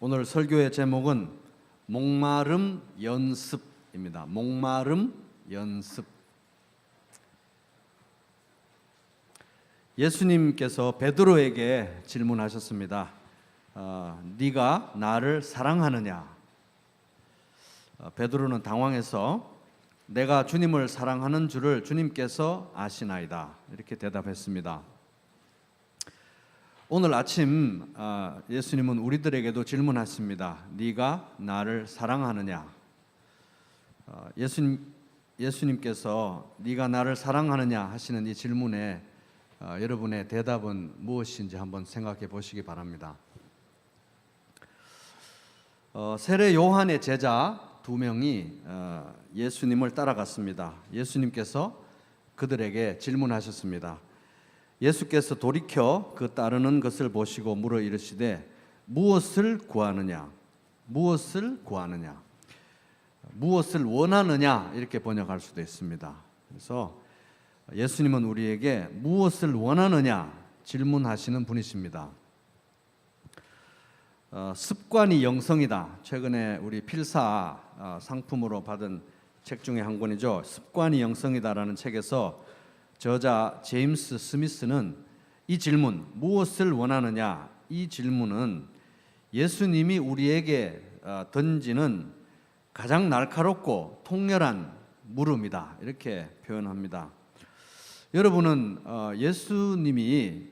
오늘 설교의 제목은 목마름 연습입니다. 목마름 연습. 예수님께서 베드로에게 질문하셨습니다. 네가 나를 사랑하느냐? 베드로는 당황해서 내가 주님을 사랑하는 줄을 주님께서 아시나이다, 이렇게 대답했습니다. 오늘 아침 예수님은 우리들에게도 질문하십니다. 네가 나를 사랑하느냐? 예수님께서 네가 나를 사랑하느냐 하시는 이 질문에 여러분의 대답은 무엇인지 한번 생각해 보시기 바랍니다. 세례 요한의 제자 두 명이 예수님을 따라갔습니다. 예수님께서 그들에게 질문하셨습니다. 예수께서 돌이켜 그 따르는 것을 보시고 물어 이르시되 무엇을 구하느냐? 무엇을 구하느냐? 무엇을 원하느냐? 이렇게 번역할 수도 있습니다. 그래서 예수님은 우리에게 무엇을 원하느냐 질문하시는 분이십니다. 습관이 영성이다. 최근에 우리 필사 상품으로 받은 책 중에 한 권이죠. 습관이 영성이다라는 책에서 저자 제임스 스미스는 이 질문, 무엇을 원하느냐, 이 질문은 예수님이 우리에게 던지는 가장 날카롭고 통렬한 물음이다, 이렇게 표현합니다. 여러분은 예수님이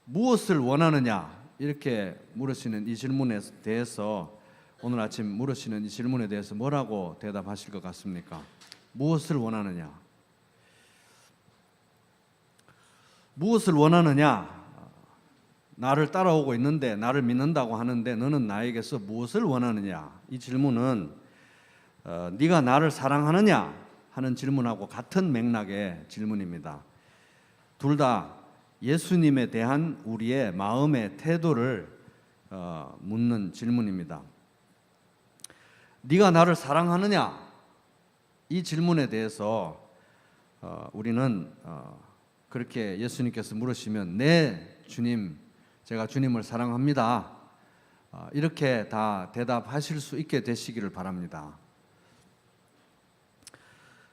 무엇을 원하느냐 이렇게 물으시는 이 질문에 대해서, 오늘 아침 물으시는 이 질문에 대해서 뭐라고 대답하실 것 같습니까? 무엇을 원하느냐? 무엇을 원하느냐? 나를 따라오고 있는데, 나를 믿는다고 하는데 너는 나에게서 무엇을 원하느냐? 이 질문은 네가 나를 사랑하느냐 하는 질문하고 같은 맥락의 질문입니다. 둘 다 예수님에 대한 우리의 마음의 태도를 묻는 질문입니다. 네가 나를 사랑하느냐? 이 질문에 대해서 우리는 그렇게 예수님께서 물으시면 네 주님, 제가 주님을 사랑합니다, 이렇게 다 대답하실 수 있게 되시기를 바랍니다.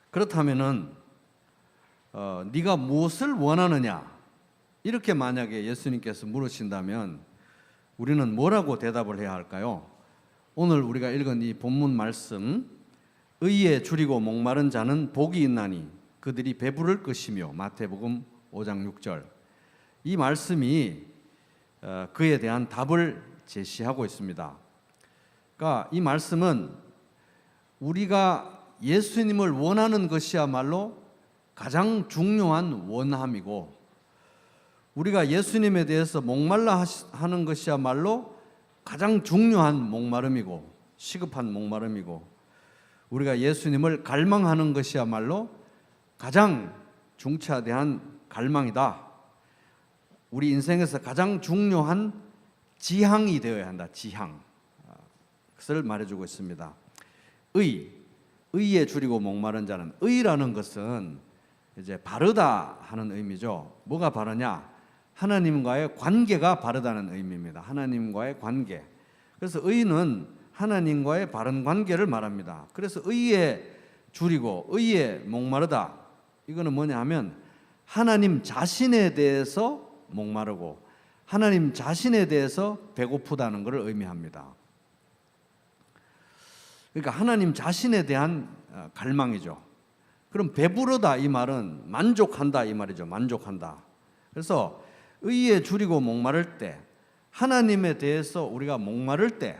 그렇다면은 네가 무엇을 원하느냐? 이렇게 만약에 예수님께서 물으신다면 우리는 뭐라고 대답을 해야 할까요? 오늘 우리가 읽은 이 본문 말씀, 의에 줄이고 목마른 자는 복이 있나니 그들이 배부를 것이며, 마태복음 5장 6절. 이 말씀이 그에 대한 답을 제시하고 있습니다. 그러니까 이 말씀은 우리가 예수님을 원하는 것이야말로 가장 중요한 원함이고, 우리가 예수님에 대해서 목말라 하는 것이야말로 가장 중요한 목마름이고 시급한 목마름이고, 우리가 예수님을 갈망하는 것이야말로 가장 중차대한 갈망이다. 우리 인생에서 가장 중요한 지향이 되어야 한다. 지향. 그것을 말해주고 있습니다. 의에 줄이고 목마른 자는, 의라는 것은 이제 바르다 하는 의미죠. 뭐가 바르냐? 하나님과의 관계가 바르다는 의미입니다. 하나님과의 관계. 그래서 의는 하나님과의 바른 관계를 말합니다. 그래서 의에 줄이고 의에 목마르다, 이거는 뭐냐 하면 하나님 자신에 대해서 목마르고 하나님 자신에 대해서 배고프다는 것을 의미합니다. 그러니까 하나님 자신에 대한 갈망이죠. 그럼 배부르다 이 말은 만족한다 이 말이죠. 만족한다. 그래서 의에 줄이고 목마를 때, 하나님에 대해서 우리가 목마를 때,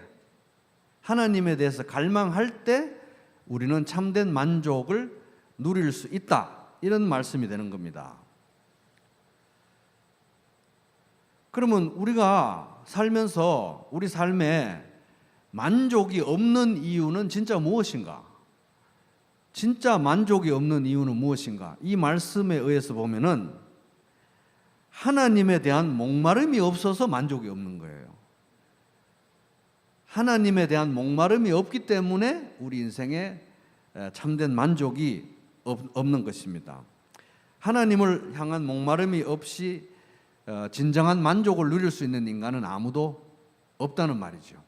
하나님에 대해서 갈망할 때 우리는 참된 만족을 누릴 수 있다, 이런 말씀이 되는 겁니다. 그러면 우리가 살면서 우리 삶에 만족이 없는 이유는 진짜 무엇인가? 진짜 만족이 없는 이유는 무엇인가? 이 말씀에 의해서 보면은 하나님에 대한 목마름이 없어서 만족이 없는 거예요. 하나님에 대한 목마름이 없기 때문에 우리 인생에 참된 만족이 없는 것입니다. 하나님을 향한 목마름이 없이 진정한 만족을 누릴 수 있는 인간은 아무도 없다는 말이죠.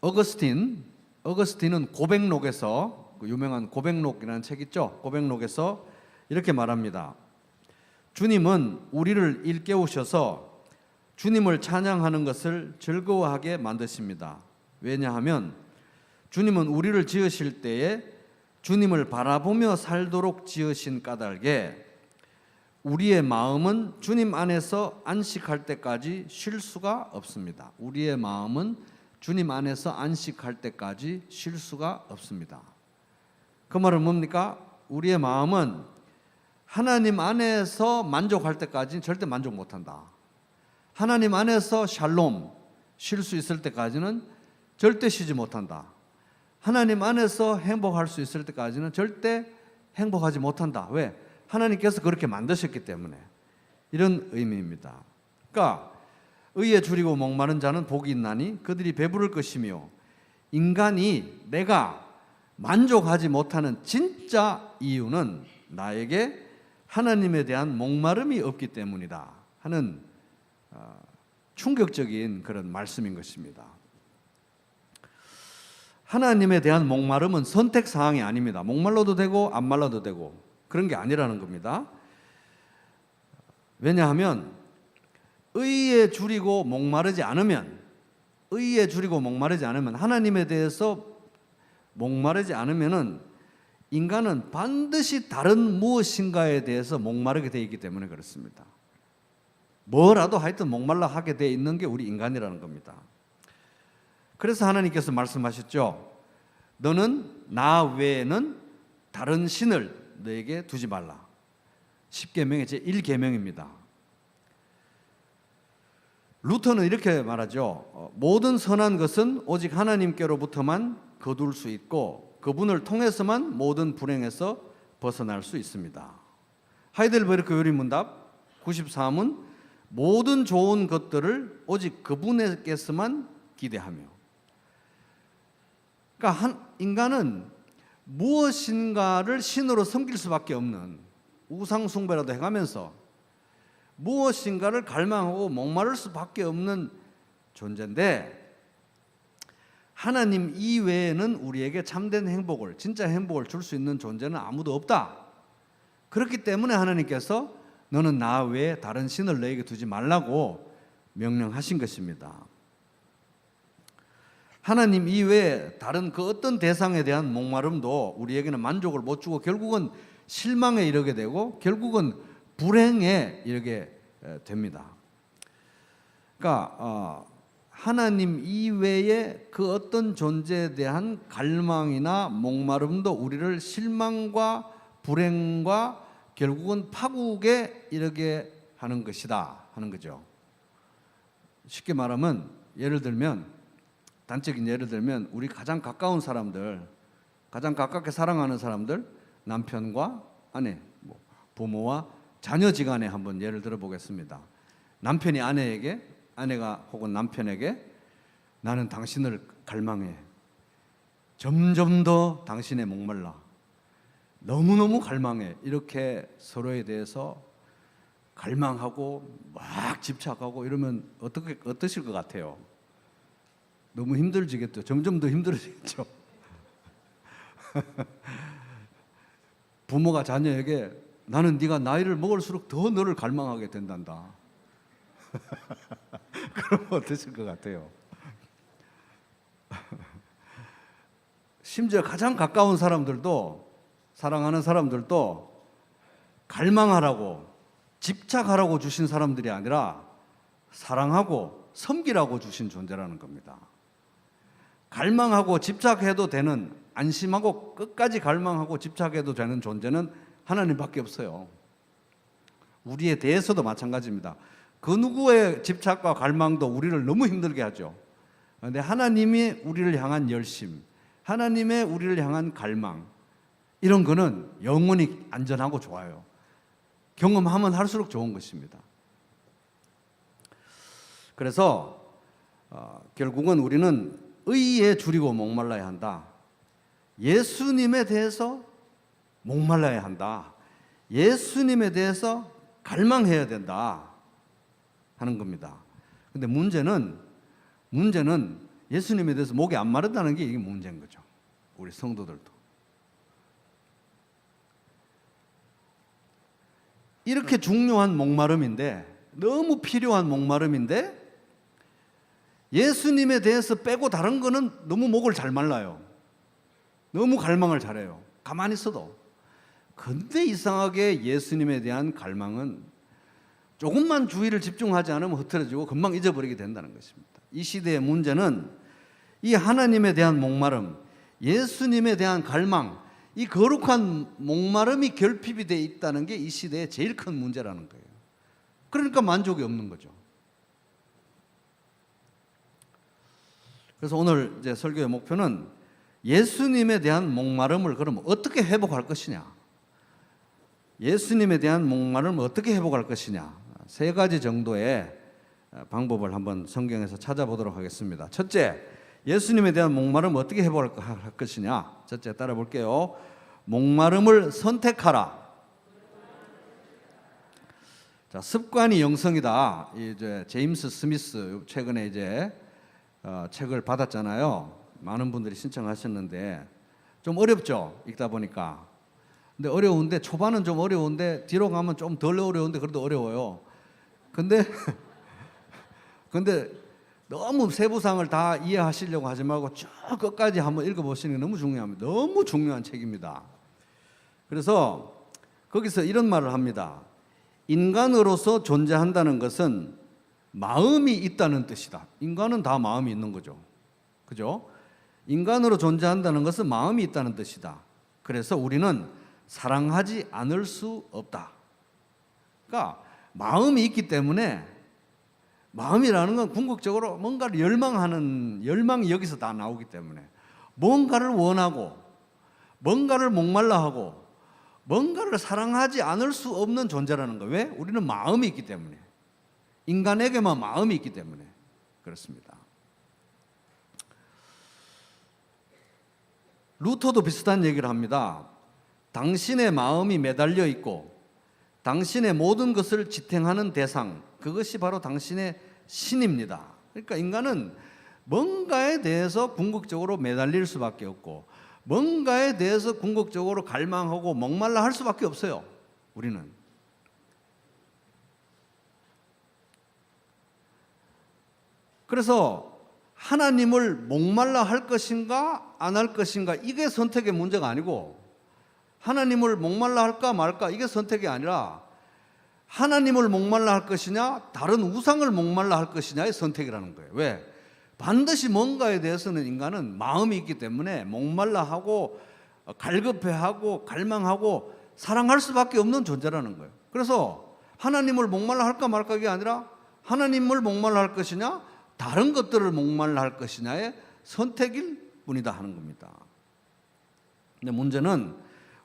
어거스틴은 고백록에서, 그 유명한 고백록이라는 책 있죠. 고백록에서 이렇게 말합니다. 주님은 우리를 일깨우셔서 주님을 찬양하는 것을 즐거워하게 만드십니다. 왜냐하면 주님은 우리를 지으실 때에 주님을 바라보며 살도록 지으신 까닭에 우리의 마음은 주님 안에서 안식할 때까지 쉴 수가 없습니다. 우리의 마음은 주님 안에서 안식할 때까지 쉴 수가 없습니다. 그 말은 뭡니까? 우리의 마음은 하나님 안에서 만족할 때까지는 절대 만족 못한다. 하나님 안에서 샬롬, 쉴 수 있을 때까지는 절대 쉬지 못한다. 하나님 안에서 행복할 수 있을 때까지는 절대 행복하지 못한다. 왜? 하나님께서 그렇게 만드셨기 때문에. 이런 의미입니다. 그러니까 의에 줄이고 목마른 자는 복이 있나니 그들이 배부를 것이며, 인간이 내가 만족하지 못하는 진짜 이유는 나에게 하나님에 대한 목마름이 없기 때문이다 하는 충격적인 그런 말씀인 것입니다. 하나님에 대한 목마름은 선택사항이 아닙니다. 목말라도 되고 안 말라도 되고 그런 게 아니라는 겁니다. 왜냐하면 의에 줄이고 목마르지 않으면, 하나님에 대해서 목마르지 않으면은 인간은 반드시 다른 무엇인가에 대해서 목마르게 되어 있기 때문에 그렇습니다. 뭐라도 하여튼 목말라 하게 되어 있는 게 우리 인간이라는 겁니다. 그래서 하나님께서 말씀하셨죠. 너는 나 외에는 다른 신을 너에게 두지 말라. 10계명의 제1계명입니다. 루터는 이렇게 말하죠. 모든 선한 것은 오직 하나님께로부터만 거둘 수 있고 그분을 통해서만 모든 불행에서 벗어날 수 있습니다. 하이델베르크 요리문답 93은 모든 좋은 것들을 오직 그분에게서만 기대하며. 그러니까 인간은 무엇인가를 신으로 섬길 수밖에 없는, 우상 숭배라도 해가면서 무엇인가를 갈망하고 목마를 수밖에 없는 존재인데, 하나님 이외에는 우리에게 참된 행복을, 진짜 행복을 줄 수 있는 존재는 아무도 없다. 그렇기 때문에 하나님께서 너는 나 외에 다른 신을 너에게 두지 말라고 명령하신 것입니다. 하나님 이외에 다른 그 어떤 대상에 대한 목마름도 우리에게는 만족을 못 주고 결국은 실망에 이르게 되고 결국은 불행에 이르게 됩니다. 그러니까 하나님 이외의 그 어떤 존재에 대한 갈망이나 목마름도 우리를 실망과 불행과 결국은 파국에 이르게 하는 것이다 하는 거죠. 쉽게 말하면, 예를 들면, 단적인 예를 들면 우리 가장 가까운 사람들, 가장 가깝게 사랑하는 사람들, 남편과 아내, 부모와 자녀지간에 한번 예를 들어 보겠습니다. 남편이 아내에게, 아내가 혹은 남편에게 나는 당신을 갈망해, 점점 더 당신에 목말라, 너무너무 갈망해, 이렇게 서로에 대해서 갈망하고 막 집착하고 이러면 어떠실 것 같아요? 너무 힘들지겠죠. 점점 더 힘들어지겠죠. 부모가 자녀에게 나는 네가 나이를 먹을수록 더 너를 갈망하게 된단다. 그러면 어떠실 것 같아요? 심지어 가장 가까운 사람들도, 사랑하는 사람들도 갈망하라고, 집착하라고 주신 사람들이 아니라 사랑하고 섬기라고 주신 존재라는 겁니다. 갈망하고 집착해도 되는, 안심하고 끝까지 갈망하고 집착해도 되는 존재는 하나님밖에 없어요. 우리에 대해서도 마찬가지입니다. 그 누구의 집착과 갈망도 우리를 너무 힘들게 하죠. 그런데 하나님이 우리를 향한 열심, 하나님의 우리를 향한 갈망, 이런 거는 영원히 안전하고 좋아요. 경험하면 할수록 좋은 것입니다. 그래서 결국은 우리는 의에 줄이고 목말라야 한다. 예수님에 대해서 목말라야 한다. 예수님에 대해서 갈망해야 된다 하는 겁니다. 근데 문제는 예수님에 대해서 목이 안 마르다는 게 이게 문제인 거죠. 우리 성도들도. 이렇게 중요한 목마름인데, 너무 필요한 목마름인데 예수님에 대해서 빼고 다른 거는 너무 목을 잘 말라요. 너무 갈망을 잘해요. 가만히 있어도. 근데 이상하게 예수님에 대한 갈망은 조금만 주의를 집중하지 않으면 흐트러지고 금방 잊어버리게 된다는 것입니다. 이 시대의 문제는 이 하나님에 대한 목마름, 예수님에 대한 갈망, 이 거룩한 목마름이 결핍이 되어 있다는 게 이 시대의 제일 큰 문제라는 거예요. 그러니까 만족이 없는 거죠. 그래서 오늘 이제 설교의 목표는 예수님에 대한 목마름을 그러면 어떻게 회복할 것이냐, 예수님에 대한 목마름을 어떻게 회복할 것이냐, 세 가지 정도의 방법을 한번 성경에서 찾아보도록 하겠습니다. 첫째, 예수님에 대한 목마름을 어떻게 회복할 것이냐. 첫째 따라 볼게요. 목마름을 선택하라. 자, 습관이 영성이다. 이제 제임스 스미스 최근에 이제 책을 받았잖아요. 많은 분들이 신청하셨는데 좀 어렵죠, 읽다 보니까. 근데 어려운데 초반은 좀 어려운데 뒤로 가면 좀 덜 어려운데 그래도 어려워요. 근데 너무 세부상을 다 이해하시려고 하지 말고 쭉 끝까지 한번 읽어보시는 게 너무 중요합니다. 너무 중요한 책입니다. 그래서 거기서 이런 말을 합니다. 인간으로서 존재한다는 것은 마음이 있다는 뜻이다. 인간은 다 마음이 있는 거죠. 그죠? 인간으로 존재한다는 것은 마음이 있다는 뜻이다. 그래서 우리는 사랑하지 않을 수 없다. 그러니까 마음이 있기 때문에, 마음이라는 건 궁극적으로 뭔가를 열망하는, 열망이 여기서 다 나오기 때문에 뭔가를 원하고 뭔가를 목말라하고 뭔가를 사랑하지 않을 수 없는 존재라는 거예요. 왜? 우리는 마음이 있기 때문에. 인간에게만 마음이 있기 때문에 그렇습니다. 루터도 비슷한 얘기를 합니다. 당신의 마음이 매달려 있고 당신의 모든 것을 지탱하는 대상, 그것이 바로 당신의 신입니다. 그러니까 인간은 뭔가에 대해서 궁극적으로 매달릴 수밖에 없고 뭔가에 대해서 궁극적으로 갈망하고 목말라 할 수밖에 없어요. 우리는. 그래서 하나님을 목말라 할 것인가 안 할 것인가, 이게 선택의 문제가 아니고, 하나님을 목말라 할까 말까 이게 선택이 아니라 하나님을 목말라 할 것이냐 다른 우상을 목말라 할 것이냐의 선택이라는 거예요. 왜? 반드시 뭔가에 대해서는 인간은 마음이 있기 때문에 목말라하고 갈급해하고 갈망하고 사랑할 수밖에 없는 존재라는 거예요. 그래서 하나님을 목말라 할까 말까 이 아니라 하나님을 목말라 할 것이냐 다른 것들을 목말라 할 것이냐의 선택일 뿐이다 하는 겁니다. 근데 문제는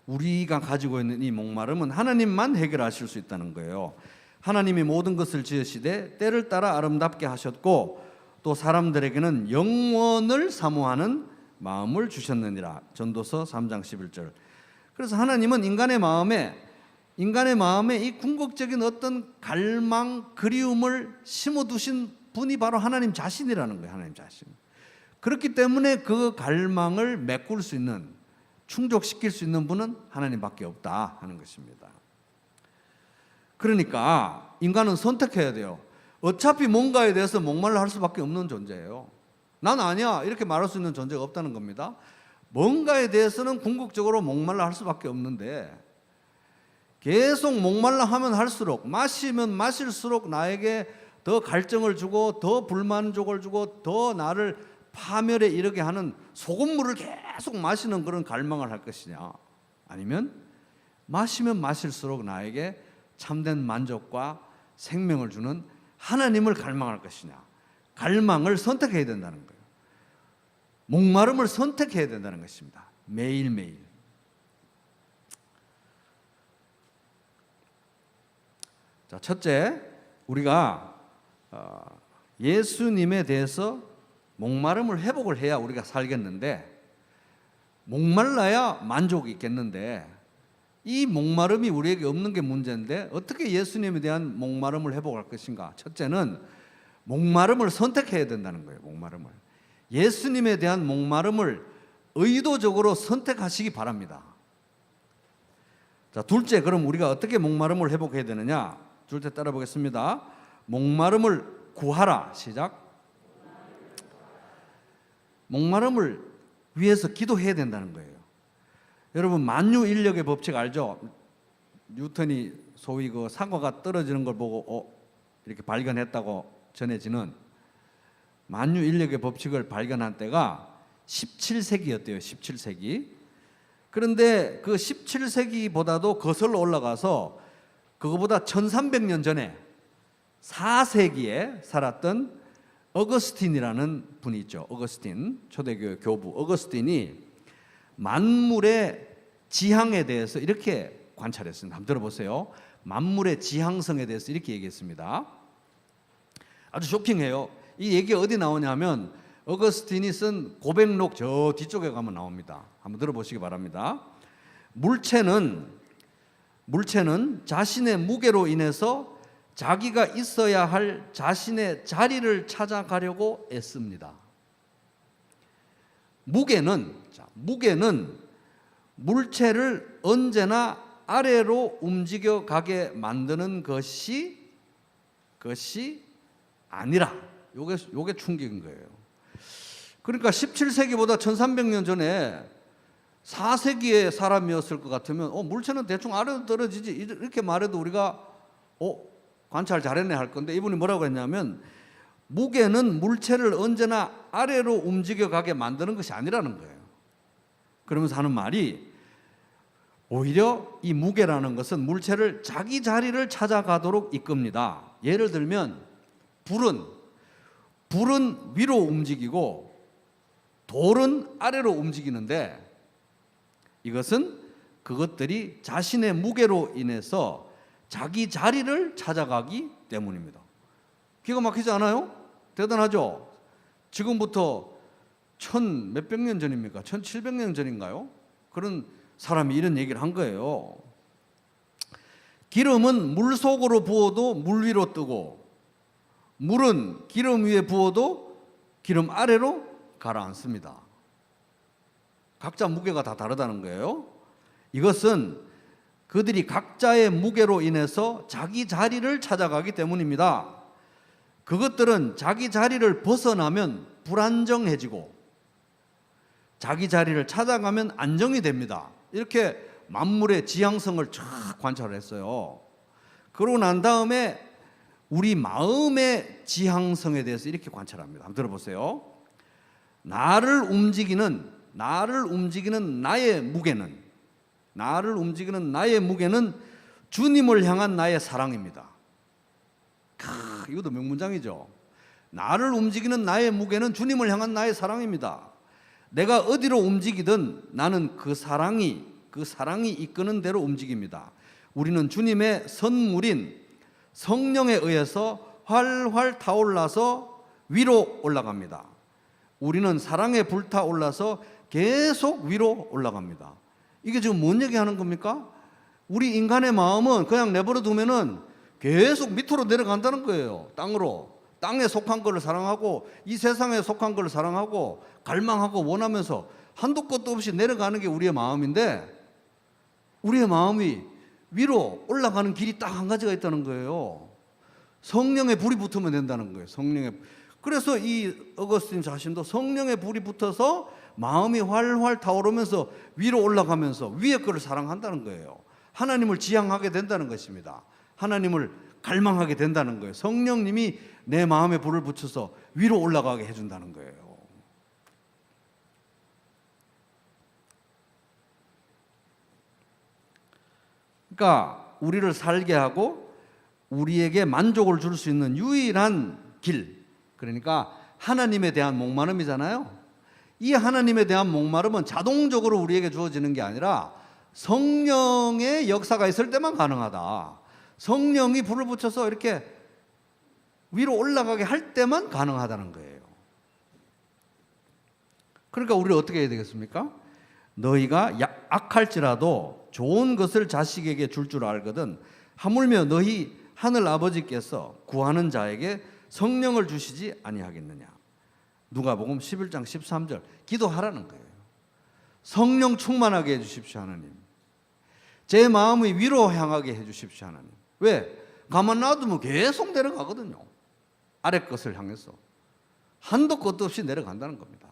우리가 가지고 있는 이 목마름은 하나님만 해결하실 수 있다는 거예요. 하나님이 모든 것을 지으시되 때를 따라 아름답게 하셨고 또 사람들에게는 영원을 사모하는 마음을 주셨느니라. 전도서 3장 11절. 그래서 하나님은 인간의 마음에 이 궁극적인 어떤 갈망, 그리움을 심어두신 분이 바로 하나님 자신이라는 거예요. 하나님 자신. 그렇기 때문에 그 갈망을 메꿀 수 있는, 충족시킬 수 있는 분은 하나님밖에 없다 하는 것입니다. 그러니까 인간은 선택해야 돼요. 어차피 뭔가에 대해서 목말라 할 수밖에 없는 존재예요. 난 아니야 이렇게 말할 수 있는 존재가 없다는 겁니다. 뭔가에 대해서는 궁극적으로 목말라 할 수밖에 없는데 계속 목말라 하면 할수록, 마시면 마실수록 나에게 더 갈증을 주고 더 불만족을 주고 더 나를 파멸에 이르게 하는 소금물을 계속 마시는 그런 갈망을 할 것이냐, 아니면 마시면 마실수록 나에게 참된 만족과 생명을 주는 하나님을 갈망할 것이냐. 갈망을 선택해야 된다는 거예요. 목마름을 선택해야 된다는 것입니다. 매일매일. 자, 첫째, 우리가 예수님에 대해서 목마름을 회복을 해야 우리가 살겠는데, 목말라야 만족이 있겠는데 이 목마름이 우리에게 없는 게 문제인데 어떻게 예수님에 대한 목마름을 회복할 것인가? 첫째는 목마름을 선택해야 된다는 거예요. 목마름을. 예수님에 대한 목마름을 의도적으로 선택하시기 바랍니다. 자, 둘째, 그럼 우리가 어떻게 목마름을 회복해야 되느냐? 둘째 따라 보겠습니다. 목마름을 구하라. 시작. 목마름을 위해서 기도해야 된다는 거예요. 여러분, 만유인력의 법칙 알죠? 뉴턴이 소위 그 사과가 떨어지는 걸 보고 이렇게 발견했다고 전해지는 만유인력의 법칙을 발견한 때가 17세기였대요. 17세기. 그런데 그 17세기보다도 거슬러 올라가서 그거보다 1300년 전에 4세기에 살았던 어거스틴이라는 분이 있죠. 어거스틴, 초대교회 교부 어거스틴이 만물의 지향에 대해서 이렇게 관찰했습니다. 한번 들어보세요. 만물의 지향성에 대해서 이렇게 얘기했습니다. 아주 쇼킹해요. 이 얘기가 어디 나오냐면 어거스틴이 쓴 고백록 저 뒤쪽에 가면 나옵니다. 한번 들어보시기 바랍니다. 물체는 자신의 무게로 인해서 자기가 있어야 할 자신의 자리를 찾아가려고 애씁니다. 무게는 물체를 언제나 아래로 움직여 가게 만드는 것이 아니라 요게 충격인 거예요. 그러니까 17세기보다 1300년 전에 4세기의 사람이었을 것 같으면 물체는 대충 아래로 떨어지지 이렇게 말해도 우리가 관찰 잘했네 할 건데, 이분이 뭐라고 했냐면 무게는 물체를 언제나 아래로 움직여 가게 만드는 것이 아니라는 거예요. 그러면서 하는 말이 오히려 이 무게라는 것은 물체를 자기 자리를 찾아가도록 이끕니다. 예를 들면 불은 위로 움직이고 돌은 아래로 움직이는데 이것은 그것들이 자신의 무게로 인해서 자기 자리를 찾아가기 때문입니다. 기가 막히지 않아요? 대단하죠? 지금부터 몇백 년 전입니까? 1700년 전인가요? 그런 사람이 이런 얘기를 한 거예요. 기름은 물 속으로 부어도 물 위로 뜨고 물은 기름 위에 부어도 기름 아래로 가라앉습니다. 각자 무게가 다 다르다는 거예요. 이것은 그들이 각자의 무게로 인해서 자기 자리를 찾아가기 때문입니다. 그것들은 자기 자리를 벗어나면 불안정해지고 자기 자리를 찾아가면 안정이 됩니다. 이렇게 만물의 지향성을 쫙 관찰을 했어요. 그러고 난 다음에 우리 마음의 지향성에 대해서 이렇게 관찰합니다. 한번 들어보세요. 나를 움직이는 나의 무게는 주님을 향한 나의 사랑입니다. 이것도 명문장이죠. 나를 움직이는 나의 무게는 주님을 향한 나의 사랑입니다. 내가 어디로 움직이든 나는 그 사랑이 이끄는 대로 움직입니다. 우리는 주님의 선물인 성령에 의해서 활활 타올라서 위로 올라갑니다. 우리는 사랑에 불타올라서 계속 위로 올라갑니다. 이게 지금 뭔 얘기하는 겁니까? 우리 인간의 마음은 그냥 내버려 두면은 계속 밑으로 내려간다는 거예요. 땅에 속한 것을 사랑하고 이 세상에 속한 것을 사랑하고 갈망하고 원하면서 한도 끝도 없이 내려가는 게 우리의 마음인데, 우리의 마음이 위로 올라가는 길이 딱 한 가지가 있다는 거예요. 성령의 불이 붙으면 된다는 거예요. 그래서 이 어거스틴 자신도 성령의 불이 붙어서 마음이 활활 타오르면서 위로 올라가면서 위의 것을 사랑한다는 거예요. 하나님을 지향하게 된다는 것입니다. 하나님을 갈망하게 된다는 거예요. 성령님이 내 마음에 불을 붙여서 위로 올라가게 해준다는 거예요. 그러니까 우리를 살게 하고 우리에게 만족을 줄 수 있는 유일한 길, 그러니까 하나님에 대한 목마름이잖아요. 이 하나님에 대한 목마름은 자동적으로 우리에게 주어지는 게 아니라 성령의 역사가 있을 때만 가능하다. 성령이 불을 붙여서 이렇게 위로 올라가게 할 때만 가능하다는 거예요. 그러니까 우리는 어떻게 해야 되겠습니까? 너희가 악할지라도 좋은 것을 자식에게 줄 알거든 하물며 너희 하늘 아버지께서 구하는 자에게 성령을 주시지 아니하겠느냐. 누가복음 11장 13절 기도하라는 거예요. 성령 충만하게 해주십시오 하나님. 제 마음의 위로 향하게 해주십시오 하나님. 왜? 가만 놔두면 계속 내려가거든요. 아래 것을 향해서 한도 끝도 없이 내려간다는 겁니다.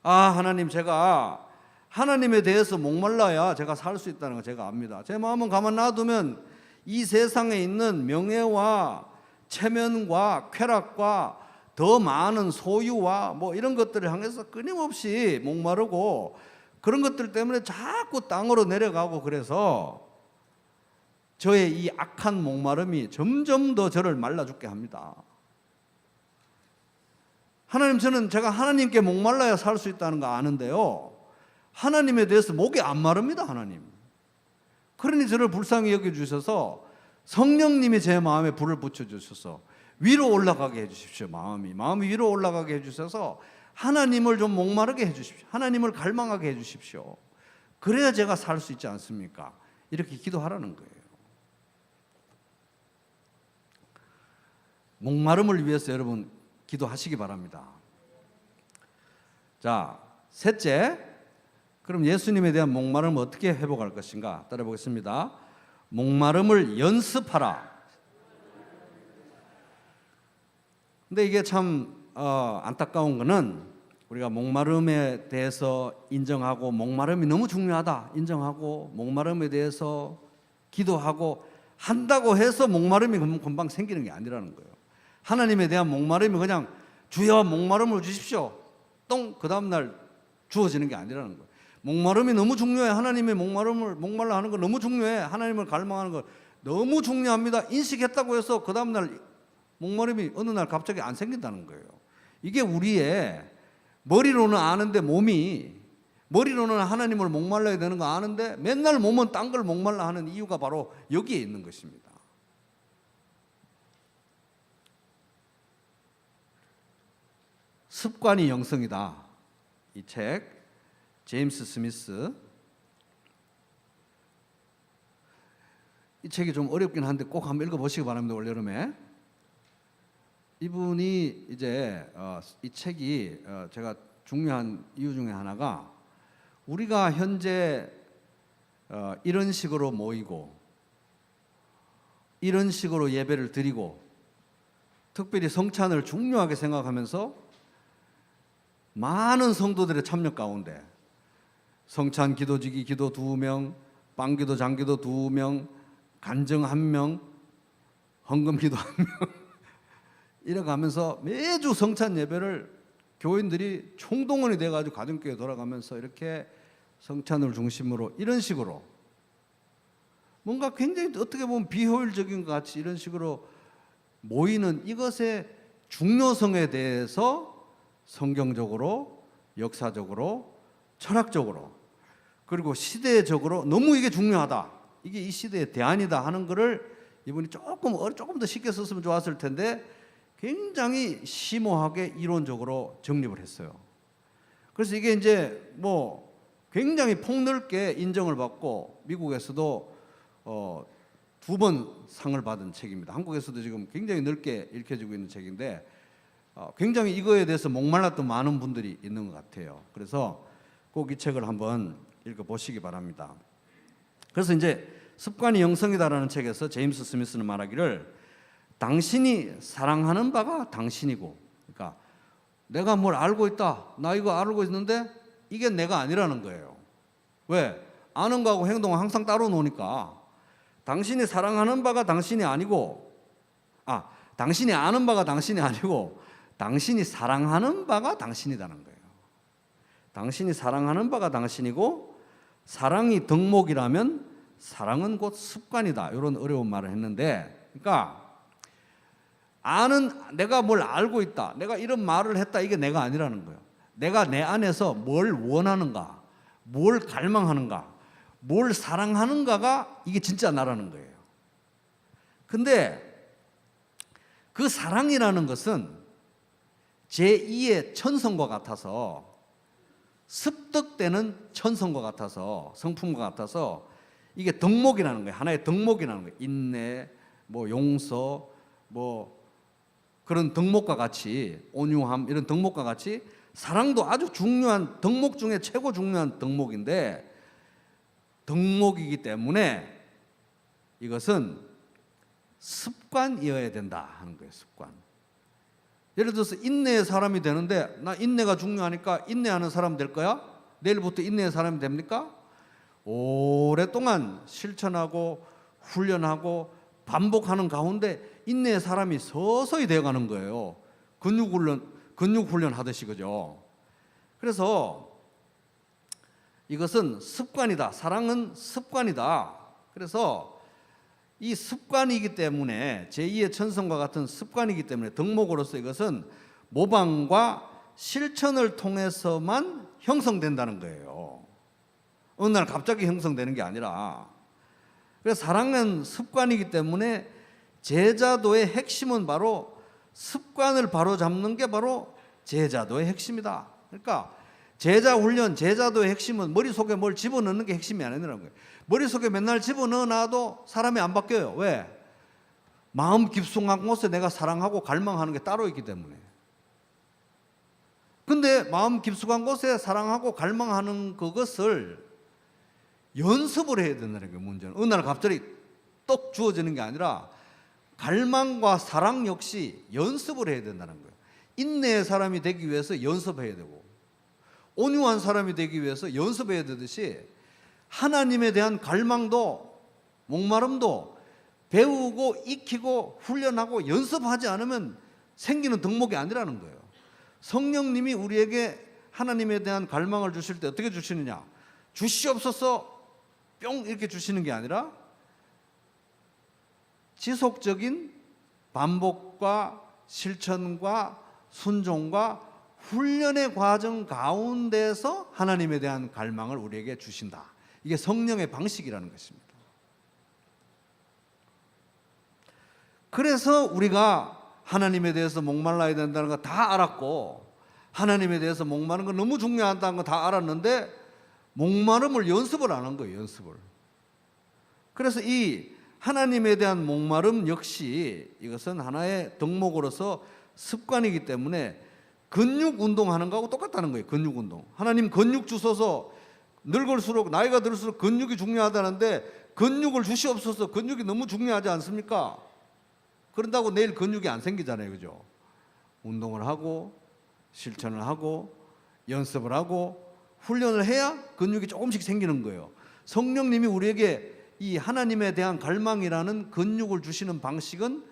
아, 하나님, 제가 하나님에 대해서 목말라야 제가 살 수 있다는 거 제가 압니다. 제 마음은 가만 놔두면 이 세상에 있는 명예와 체면과 쾌락과 더 많은 소유와 뭐 이런 것들을 향해서 끊임없이 목마르고, 그런 것들 때문에 자꾸 땅으로 내려가고, 그래서 저의 이 악한 목마름이 점점 더 저를 말라 죽게 합니다. 하나님, 저는 제가 하나님께 목말라야 살 수 있다는 거 아는데요, 하나님에 대해서 목이 안 마릅니다. 하나님, 그러니 저를 불쌍히 여겨주셔서 성령님이 제 마음에 불을 붙여주셔서 위로 올라가게 해주십시오. 마음이 위로 올라가게 해주셔서 하나님을 좀 목마르게 해주십시오. 하나님을 갈망하게 해주십시오. 그래야 제가 살 수 있지 않습니까? 이렇게 기도하라는 거예요. 목마름을 위해서 여러분 기도하시기 바랍니다. 자, 셋째, 그럼 예수님에 대한 목마름을 어떻게 회복할 것인가? 따라 보겠습니다. 목마름을 연습하라. 근데 이게 참 안타까운 거는, 우리가 목마름에 대해서 인정하고, 목마름이 너무 중요하다 인정하고, 목마름에 대해서 기도하고 한다고 해서 목마름이 금방 생기는 게 아니라는 거예요. 하나님에 대한 목마름이 그냥 주여 목마름을 주십시오 그 다음날 주어지는 게 아니라는 거예요. 목마름이 너무 중요해. 하나님의 목말라 하는 거 너무 중요해. 하나님을 갈망하는 거 너무 중요합니다. 인식했다고 해서 그 다음날 목마름이 어느 날 갑자기 안 생긴다는 거예요. 이게 우리의 머리로는 아는데, 머리로는 하나님을 목말라야 되는 거 아는데 맨날 몸은 딴 걸 목말라 하는 이유가 바로 여기에 있는 것입니다. 습관이 영성이다. 이 책, 제임스 스미스. 이 책이 좀 어렵긴 한데 꼭 한번 읽어보시기 바랍니다. 올여름에. 이분이 이제 이 책이 제가 중요한 이유 중에 하나가, 우리가 현재 이런 식으로 모이고 이런 식으로 예배를 드리고, 특별히 성찬을 중요하게 생각하면서 많은 성도들의 참여 가운데 성찬 기도지기 기도 2명, 빵기도 장기도 2명, 간증 1명, 헌금기도 1명 이렇게 하면서 매주 성찬 예배를 교인들이 총동원이 돼가지고 가정교회 돌아가면서 이렇게 성찬을 중심으로 이런 식으로 뭔가 굉장히 어떻게 보면 비효율적인 것 같이 이런 식으로 모이는 이것의 중요성에 대해서 성경적으로, 역사적으로, 철학적으로, 그리고 시대적으로 너무 이게 중요하다, 이게 이 시대의 대안이다 하는 것을 이분이 조금 더 쉽게 썼으면 좋았을 텐데 굉장히 심오하게 이론적으로 정립을 했어요. 그래서 이게 이제 뭐 굉장히 폭넓게 인정을 받고, 미국에서도 2번 상을 받은 책입니다. 한국에서도 지금 굉장히 넓게 읽혀지고 있는 책인데, 굉장히 이거에 대해서 목말랐던 많은 분들이 있는 것 같아요. 그래서 꼭 이 책을 한번 읽어보시기 바랍니다. 그래서 이제 습관이 영성이다라는 책에서 제임스 스미스는 말하기를, 당신이 사랑하는 바가 당신이고, 그러니까 내가 뭘 알고 있다, 나 이거 알고 있는데 이게 내가 아니라는 거예요. 왜? 아는 거하고 행동은 항상 따로 노니까. 당신이 사랑하는 바가 당신이 아니고, 당신이 아는 바가 당신이 아니고 당신이 사랑하는 바가 당신이라는 거예요. 당신이 사랑하는 바가 당신이고, 사랑이 덕목이라면 사랑은 곧 습관이다, 이런 어려운 말을 했는데, 그러니까 내가 뭘 알고 있다, 내가 이런 말을 했다, 이게 내가 아니라는 거예요. 내가 내 안에서 뭘 원하는가, 뭘 갈망하는가, 뭘 사랑하는가가 이게 진짜 나라는 거예요. 근데 그 사랑이라는 것은 제2의 천성과 같아서, 습득되는 천성과 같아서, 성품과 같아서 이게 덕목이라는 거예요. 하나의 덕목이라는 거예요. 인내, 뭐 용서, 뭐 그런 덕목과 같이 온유함 이런 덕목과 같이 사랑도 아주 중요한 덕목 중에 최고 중요한 덕목인데 덕목이기 때문에 이것은 습관이어야 된다 하는 거예요. 습관. 예를 들어서 인내의 사람이 되는데 나 인내가 중요하니까 인내하는 사람 될 거야? 내일부터 인내의 사람이 됩니까? 오랫동안 실천하고 훈련하고 반복하는 가운데 인내의 사람이 서서히 되어가는 거예요. 근육 훈련 하듯이. 그죠? 그래서 이것은 습관이다. 사랑은 습관이다. 그래서 이 습관이기 때문에 제2의 천성과 같은 습관이기 때문에 덕목으로서 이것은 모방과 실천을 통해서만 형성된다는 거예요. 어느 날 갑자기 형성되는 게 아니라. 그래서 사랑은 습관이기 때문에 제자도의 핵심은 바로 습관을 바로잡는 게 바로 제자도의 핵심이다. 그러니까 제자 훈련, 제자도의 핵심은 머릿속에 뭘 집어넣는 게 핵심이 아니라는 거예요. 머릿속에 맨날 집어넣어놔도 사람이 안 바뀌어요. 왜? 마음 깊숙한 곳에 내가 사랑하고 갈망하는 게 따로 있기 때문에. 근데 마음 깊숙한 곳에 사랑하고 갈망하는 그것을 연습을 해야 된다는 게 문제는. 어느 날 갑자기 떡 주어지는 게 아니라 갈망과 사랑 역시 연습을 해야 된다는 거예요. 인내의 사람이 되기 위해서 연습해야 되고 온유한 사람이 되기 위해서 연습해야 되듯이 하나님에 대한 갈망도 목마름도 배우고 익히고 훈련하고 연습하지 않으면 생기는 덕목이 아니라는 거예요. 성령님이 우리에게 하나님에 대한 갈망을 주실 때 어떻게 주시느냐? 주시옵소서 뿅 이렇게 주시는 게 아니라 지속적인 반복과 실천과 순종과 훈련의 과정 가운데서 하나님에 대한 갈망을 우리에게 주신다. 이게 성령의 방식이라는 것입니다. 그래서 우리가 하나님에 대해서 목말라야 된다는 거 다 알았고 하나님에 대해서 목마른 거 너무 중요하다는 거 다 알았는데 목마름을 연습을 안 한 거예요. 연습을. 그래서 이 하나님에 대한 목마름 역시 이것은 하나의 덕목으로서 습관이기 때문에 근육 운동하는 거하고 똑같다는 거예요. 근육 운동. 하나님 근육 주소서 늙을수록 나이가 들수록 근육이 중요하다는데 근육을 주시옵소서. 근육이 너무 중요하지 않습니까? 그런다고 내일 근육이 안 생기잖아요. 그죠? 운동을 하고 실천을 하고 연습을 하고 훈련을 해야 근육이 조금씩 생기는 거예요. 성령님이 우리에게 이 하나님에 대한 갈망이라는 근육을 주시는 방식은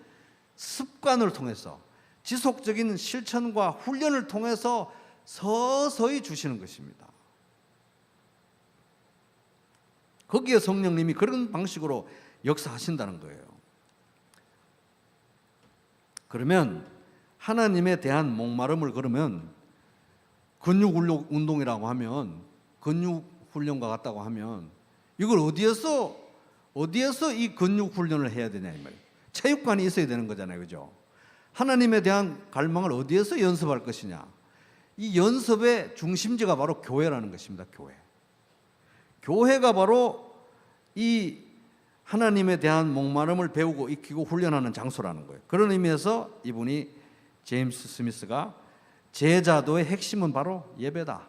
습관을 통해서 지속적인 실천과 훈련을 통해서 서서히 주시는 것입니다. 거기에 성령님이 그런 방식으로 역사하신다는 거예요. 그러면 하나님에 대한 목마름을 그러면 근육 운동이라고 하면 근육 훈련과 같다고 하면 이걸 어디에서 이 근육 훈련을 해야 되냐 이 말이에요. 체육관이 있어야 되는 거잖아요. 그죠? 하나님에 대한 갈망을 어디에서 연습할 것이냐. 이 연습의 중심지가 바로 교회라는 것입니다. 교회가 바로 이 하나님에 대한 목마름을 배우고 익히고 훈련하는 장소라는 거예요. 그런 의미에서 이분이 제임스 스미스가 제자도의 핵심은 바로 예배다.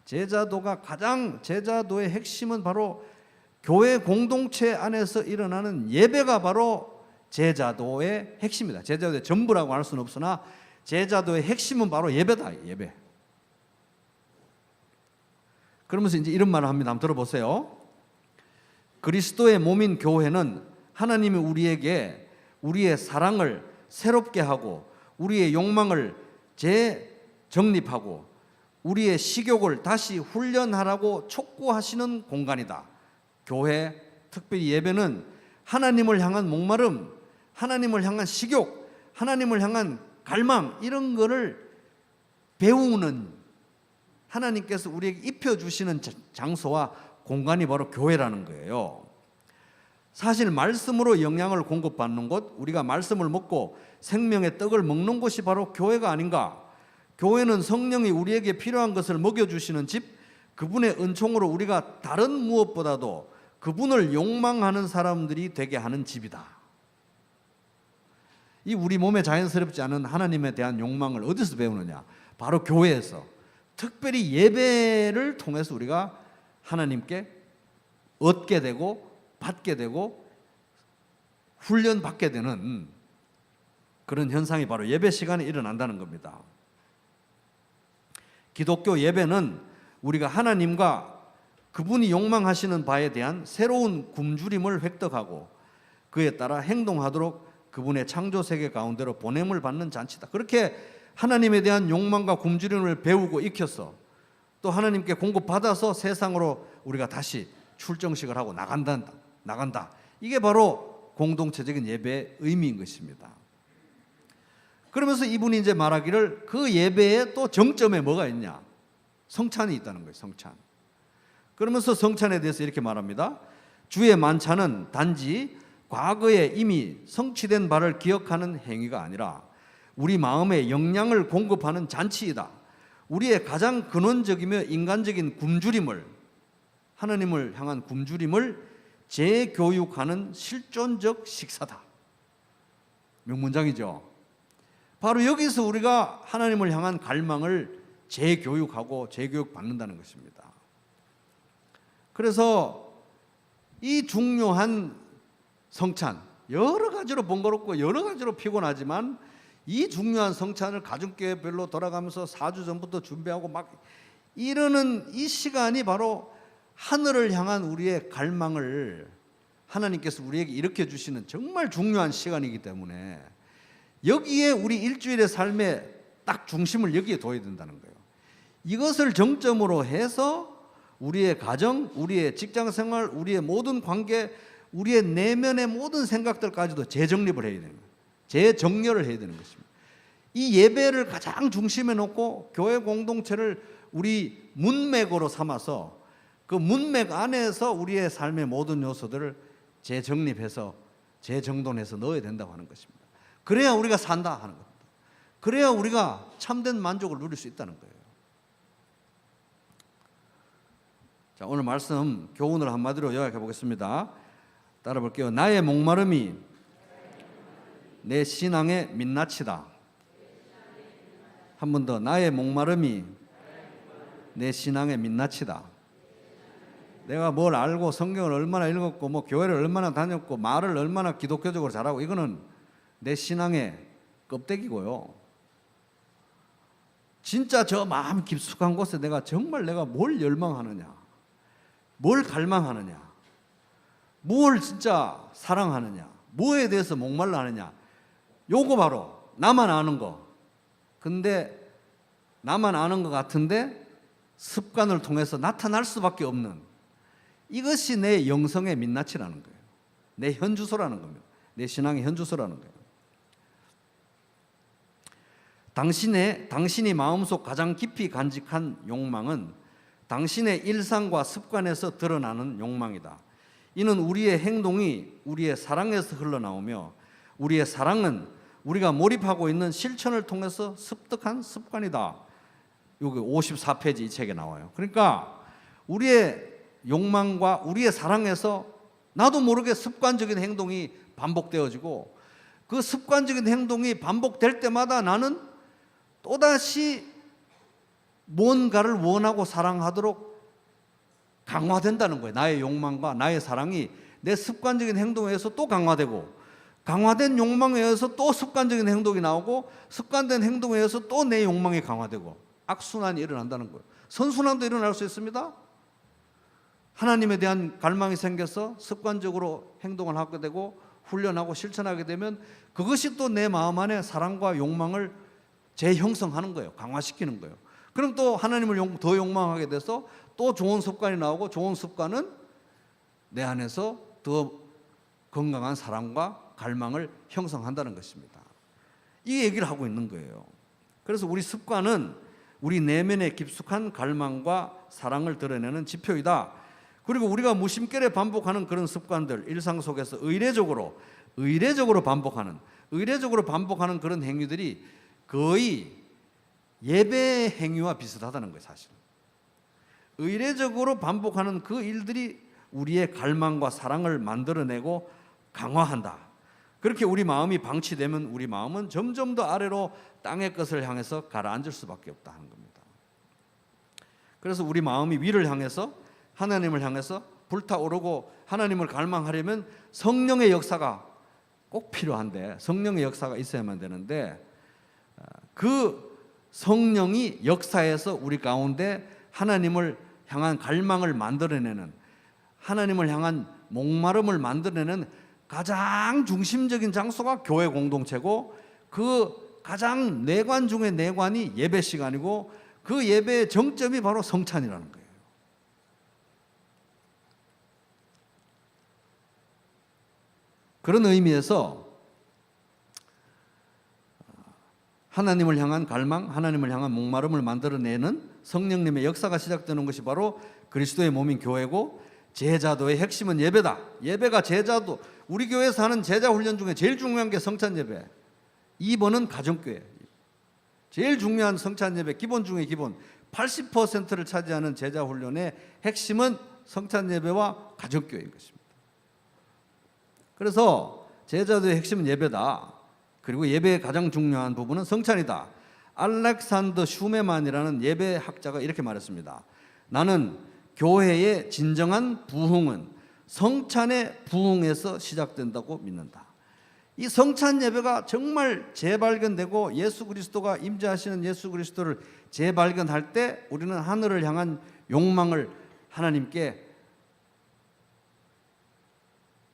제자도의 핵심은 바로 교회 공동체 안에서 일어나는 예배가 바로 제자도의 핵심이다. 제자도의 전부라고 할 수는 없으나 제자도의 핵심은 바로 예배다. 예배. 그러면서 이제 이런 말을 합니다. 한번 들어보세요. 그리스도의 몸인 교회는 하나님이 우리에게 우리의 사랑을 새롭게 하고 우리의 욕망을 재정립하고 우리의 식욕을 다시 훈련하라고 촉구하시는 공간이다. 교회, 특별히 예배는 하나님을 향한 목마름, 하나님을 향한 식욕, 하나님을 향한 갈망 이런 거를 배우는 하나님께서 우리에게 입혀주시는 장소와 공간이 바로 교회라는 거예요. 사실 말씀으로 영양을 공급받는 곳, 우리가 말씀을 먹고 생명의 떡을 먹는 곳이 바로 교회가 아닌가. 교회는 성령이 우리에게 필요한 것을 먹여주시는 집, 그분의 은총으로 우리가 다른 무엇보다도 그분을 욕망하는 사람들이 되게 하는 집이다. 이 우리 몸에 자연스럽지 않은 하나님에 대한 욕망을 어디서 배우느냐? 바로 교회에서. 특별히 예배를 통해서 우리가 하나님께 얻게 되고 받게 되고 훈련받게 되는 그런 현상이 바로 예배 시간에 일어난다는 겁니다. 기독교 예배는 우리가 하나님과 그분이 욕망하시는 바에 대한 새로운 굶주림을 획득하고 그에 따라 행동하도록 그분의 창조 세계 가운데로 보냄을 받는 잔치다. 그렇게 하나님에 대한 욕망과 굶주림을 배우고 익혀서 또 하나님께 공급받아서 세상으로 우리가 다시 출정식을 하고 나간다. 이게 바로 공동체적인 예배의 의미인 것입니다. 그러면서 이분이 이제 말하기를 그 예배의 또 정점에 뭐가 있냐? 성찬이 있다는 거예요. 성찬. 그러면서 성찬에 대해서 이렇게 말합니다. 주의 만찬은 단지 과거에 이미 성취된 바를 기억하는 행위가 아니라 우리 마음에 영양을 공급하는 잔치이다. 우리의 가장 근원적이며 인간적인 굶주림을, 하나님을 향한 굶주림을 재교육하는 실존적 식사다. 명문장이죠. 바로 여기서 우리가 하나님을 향한 갈망을 재교육하고 재교육받는다는 것입니다. 그래서 이 중요한 성찬, 여러 가지로 번거롭고 여러 가지로 피곤하지만 이 중요한 성찬을 가족교회별로 돌아가면서 4주 전부터 준비하고 막 이러는 이 시간이 바로 하늘을 향한 우리의 갈망을 하나님께서 우리에게 일으켜 주시는 정말 중요한 시간이기 때문에 여기에 우리 일주일의 삶의 딱 중심을 여기에 둬야 된다는 거예요. 이것을 정점으로 해서 우리의 가정, 우리의 직장생활, 우리의 모든 관계, 우리의 내면의 모든 생각들까지도 재정립을 해야 되는 거예요. 재정렬을 해야 되는 것입니다. 이 예배를 가장 중심에 놓고 교회 공동체를 우리 문맥으로 삼아서 그 문맥 안에서 우리의 삶의 모든 요소들을 재정립해서 재정돈해서 넣어야 된다고 하는 것입니다. 그래야 우리가 산다 하는 겁니다. 그래야 우리가 참된 만족을 누릴 수 있다는 거예요. 자, 오늘 말씀 교훈을 한마디로 요약해 보겠습니다. 따라 볼게요. 나의 목마름이 내 신앙의 민낯이다. 한 번 더. 나의 목마름이 내 신앙의 민낯이다. 내가 뭘 알고 성경을 얼마나 읽었고 뭐 교회를 얼마나 다녔고 말을 얼마나 기독교적으로 잘하고 이거는 내 신앙의 껍데기고요. 진짜 저 마음 깊숙한 곳에 정말 내가 뭘 열망하느냐, 뭘 갈망하느냐, 뭘 진짜 사랑하느냐, 뭐에 대해서 목말라 하느냐, 요거 바로 나만 아는 거. 근데 나만 아는 것 같은데 습관을 통해서 나타날 수밖에 없는 이것이 내 영성의 민낯이라는 거예요. 내 현주소라는 겁니다. 내 신앙의 현주소라는 거예요. 당신이 마음속 가장 깊이 간직한 욕망은 당신의 일상과 습관에서 드러나는 욕망이다. 이는 우리의 행동이 우리의 사랑에서 흘러나오며 우리의 사랑은 우리가 몰입하고 있는 실천을 통해서 습득한 습관이다. 여기 54페이지 이 책에 나와요. 그러니까 우리의 욕망과 우리의 사랑에서 나도 모르게 습관적인 행동이 반복되어지고 그 습관적인 행동이 반복될 때마다 나는 또다시 뭔가를 원하고 사랑하도록 강화된다는 거예요. 나의 욕망과 나의 사랑이 내 습관적인 행동에 의해서 또 강화되고 강화된 욕망에 의해서 또 습관적인 행동이 나오고 습관된 행동에 의해서 또 내 욕망이 강화되고 악순환이 일어난다는 거예요. 선순환도 일어날 수 있습니다. 하나님에 대한 갈망이 생겨서 습관적으로 행동을 하게 되고 훈련하고 실천하게 되면 그것이 또 내 마음 안에 사랑과 욕망을 재형성하는 거예요. 강화시키는 거예요. 그럼 또 하나님을 더 욕망하게 돼서 또 좋은 습관이 나오고 좋은 습관은 내 안에서 더 건강한 사랑과 갈망을 형성한다는 것입니다. 이 얘기를 하고 있는 거예요. 그래서 우리 습관은 우리 내면의 깊숙한 갈망과 사랑을 드러내는 지표이다. 그리고 우리가 무심결에 반복하는 그런 습관들, 일상 속에서 의례적으로 반복하는 그런 행위들이 거의 예배 행위와 비슷하다는 거예요. 사실 의례적으로 반복하는 그 일들이 우리의 갈망과 사랑을 만들어내고 강화한다. 그렇게 우리 마음이 방치되면 우리 마음은 점점 더 아래로 땅의 것을 향해서 가라앉을 수밖에 없다 하는 겁니다. 그래서 우리 마음이 위를 향해서 하나님을 향해서 불타오르고 하나님을 갈망하려면 성령의 역사가 꼭 필요한데, 성령의 역사가 있어야만 되는데, 그 성령이 역사해서 우리 가운데 하나님을 향한 갈망을 만들어내는, 하나님을 향한 목마름을 만들어내는 가장 중심적인 장소가 교회 공동체고, 그 가장 내관 중의 내관이 예배 시간이고, 그 예배의 정점이 바로 성찬이라는 거예요. 그런 의미에서 하나님을 향한 갈망, 하나님을 향한 목마름을 만들어내는 성령님의 역사가 시작되는 것이 바로 그리스도의 몸인 교회고, 제자도의 핵심은 예배다. 예배가 제자도, 우리 교회에서 하는 제자 훈련 중에 제일 중요한 게 성찬 예배, 2번은 가정교회. 제일 중요한 성찬 예배 기본 중에 기본, 80%를 차지하는 제자 훈련의 핵심은 성찬 예배와 가정교회인 것입니다. 그래서 제자도의 핵심은 예배다. 그리고 예배의 가장 중요한 부분은 성찬이다. 알렉산더 슈메만이라는 예배학자가 이렇게 말했습니다. 나는 교회의 진정한 부흥은 성찬의 부흥에서 시작된다고 믿는다. 이 성찬 예배가 정말 재발견되고 예수 그리스도가 임재하시는 예수 그리스도를 재발견할 때 우리는 하늘을 향한 욕망을 하나님께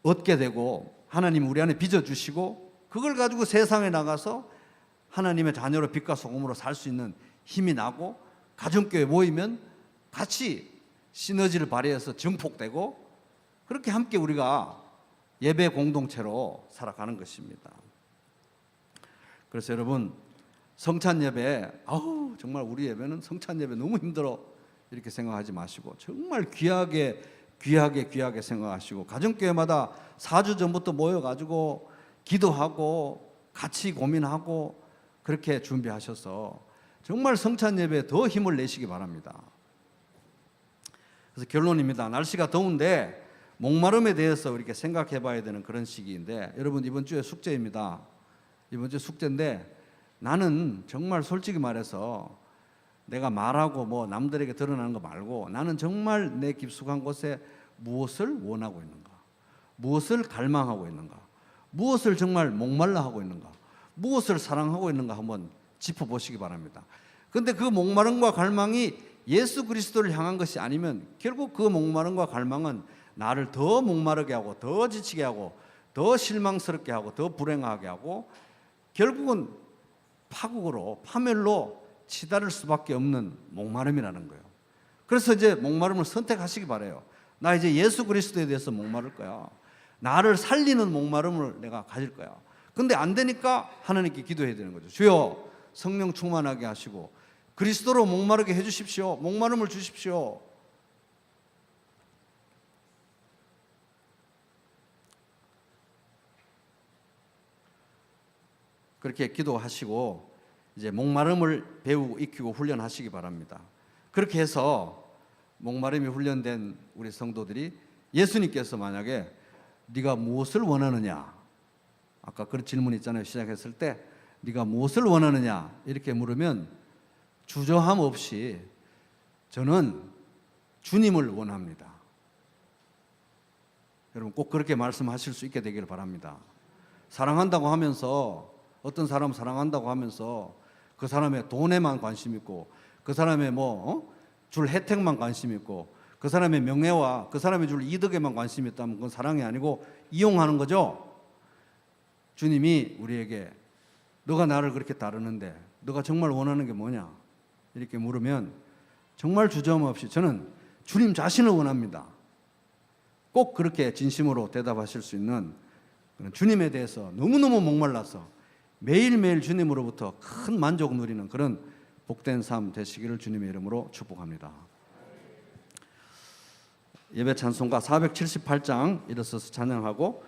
얻게 되고, 하나님 우리 안에 빚어주시고, 그걸 가지고 세상에 나가서 하나님의 자녀로 빛과 소금으로 살 수 있는 힘이 나고, 가정교회 모이면 같이 시너지를 발휘해서 증폭되고, 그렇게 함께 우리가 예배 공동체로 살아가는 것입니다. 그래서 여러분, 성찬 예배, 정말 우리 예배는 성찬 예배 너무 힘들어 이렇게 생각하지 마시고, 정말 귀하게 생각하시고, 가정교회마다 4주 전부터 모여가지고 기도하고 같이 고민하고 그렇게 준비하셔서 정말 성찬 예배에 더 힘을 내시기 바랍니다. 그래서 결론입니다. 날씨가 더운데 목마름에 대해서 이렇게 생각해 봐야 되는 그런 시기인데, 여러분 이번 주에 숙제입니다. 이번 주 숙제인데, 나는 정말 솔직히 말해서 내가 말하고 뭐 남들에게 드러나는 거 말고, 나는 정말 내 깊숙한 곳에 무엇을 원하고 있는가, 무엇을 갈망하고 있는가, 무엇을 정말 목말라 하고 있는가, 무엇을 사랑하고 있는가 한번 짚어보시기 바랍니다. 그런데 그 목마름과 갈망이 예수 그리스도를 향한 것이 아니면 결국 그 목마름과 갈망은 나를 더 목마르게 하고, 더 지치게 하고, 더 실망스럽게 하고, 더 불행하게 하고, 결국은 파국으로, 파멸로 치달을 수밖에 없는 목마름이라는 거예요. 그래서 이제 목마름을 선택하시기 바라요. 나 이제 예수 그리스도에 대해서 목마를 거야. 나를 살리는 목마름을 내가 가질 거야. 근데 안 되니까 하나님께 기도해야 되는 거죠. 주여, 성령 충만하게 하시고 그리스도로 목마르게 해주십시오. 목마름을 주십시오. 그렇게 기도하시고 이제 목마름을 배우고 익히고 훈련하시기 바랍니다. 그렇게 해서 목마름이 훈련된 우리 성도들이, 예수님께서 만약에 네가 무엇을 원하느냐, 아까 그런 질문 있잖아요. 시작했을 때 네가 무엇을 원하느냐 이렇게 물으면 주저함 없이 저는 주님을 원합니다. 여러분 꼭 그렇게 말씀하실 수 있게 되기를 바랍니다. 사랑한다고 하면서, 어떤 사람 사랑한다고 하면서 그 사람의 돈에만 관심 있고, 그 사람의 줄 혜택만 관심 있고, 그 사람의 명예와 그 사람이 줄 이득에만 관심이 있다면 그건 사랑이 아니고 이용하는 거죠. 주님이 우리에게 너가 나를 그렇게 따르는데 너가 정말 원하는 게 뭐냐 이렇게 물으면 정말 주저함 없이 저는 주님 자신을 원합니다. 꼭 그렇게 진심으로 대답하실 수 있는 주님에 대해서 너무너무 목말라서 매일매일 주님으로부터 큰 만족 누리는 그런 복된 삶 되시기를 주님의 이름으로 축복합니다. 예배 찬송가 478장 일어서서 찬양하고